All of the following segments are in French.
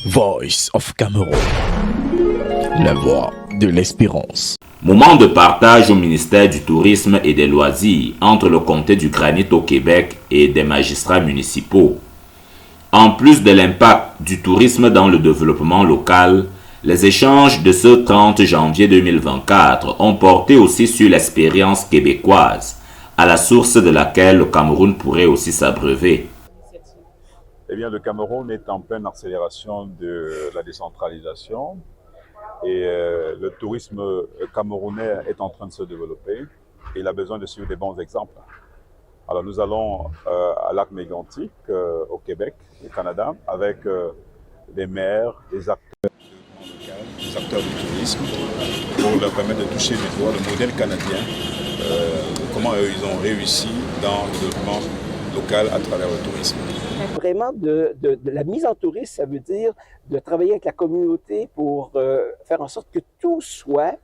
Voice of Cameroon, la voix de l'espérance. Moment de partage au ministère du Tourisme et des Loisirs entre le comté du Granit au Québec et des magistrats municipaux. En plus de l'impact du tourisme dans le développement local, les échanges de ce 30 janvier 2024 ont porté aussi sur l'expérience québécoise, à la source de laquelle le Cameroun pourrait aussi s'abreuver. Eh bien, le Cameroun est en pleine accélération de la décentralisation et le tourisme camerounais est en train de se développer et il a besoin de suivre des bons exemples. Alors nous allons à Lac-Mégantic, au Québec, au Canada, avec des maires, des acteurs des acteurs du tourisme, pour leur permettre de toucher du doigt le modèle canadien, comment ils ont réussi dans le développement local à travers le tourisme. Vraiment, de la mise en tourisme, ça veut dire de travailler avec la communauté pour faire en sorte que tout soit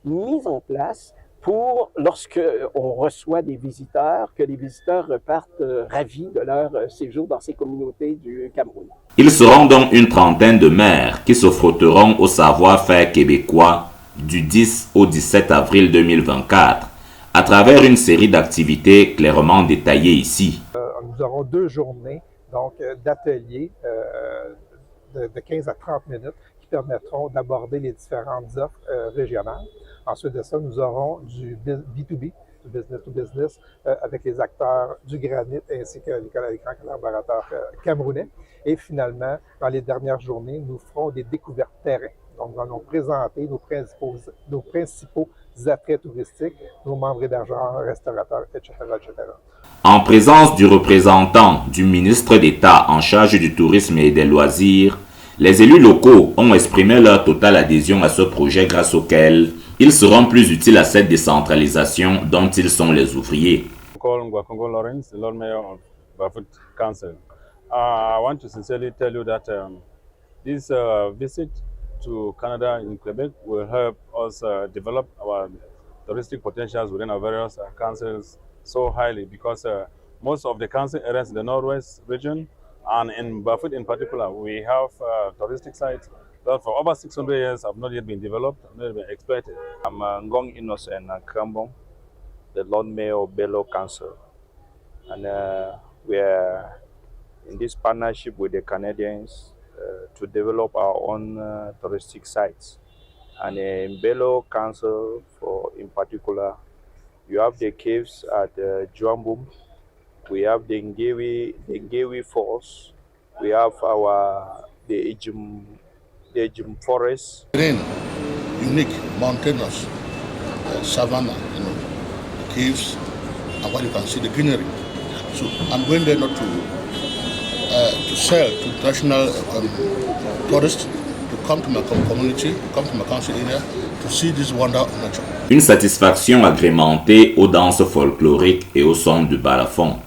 mis en place pour, lorsque on reçoit des visiteurs, que les visiteurs repartent ravis de leur séjour dans ces communautés du Cameroun. Ils seront donc une trentaine de maires qui se frotteront au savoir-faire québécois du 10 au 17 avril 2024 à travers une série d'activités clairement détaillées ici. Nous aurons 2 journées d'ateliers de 15 à 30 minutes qui permettront d'aborder les différentes offres régionales. Ensuite de ça, nous aurons du B2B, du business to business, avec les acteurs du Granit ainsi que les grands collaborateurs camerounais. Et finalement, dans les dernières journées, nous ferons des découvertes terrain. Donc, nous allons présenter nos principaux attraits touristiques, nos membres hébergeurs, restaurateurs, etc., etc. En présence du représentant du ministre d'État en charge du tourisme et des loisirs, les élus locaux ont exprimé leur totale adhésion à ce projet grâce auquel ils seront plus utiles à cette décentralisation dont ils sont les ouvriers. Congo Lawrence, Lord Mayor of Bafut Council. I want to sincerely tell you that this visit to Canada in Quebec will help us develop our touristic potentials within our various councils so highly, because most of the council areas in the Northwest region and in Bafut in particular, we have touristic sites that for over 600 years have not yet been developed, not yet been exploited. I'm Ngong Innocent Krambong, the Lord Mayor of Bello Council, and we are in this partnership with the Canadians to develop our own touristic sites. And in Bello Council, in particular, you have the caves at Juambum, we have the Ngewi Falls, we have the Ejim Forest. Green, unique, mountainous, savanna, caves, and what you can see, the greenery. So I'm going there not to sell to international tourists, to come to my community, come to my council area, to see this wonder of nature. Une satisfaction agrémentée aux danses folkloriques et au son du balafon.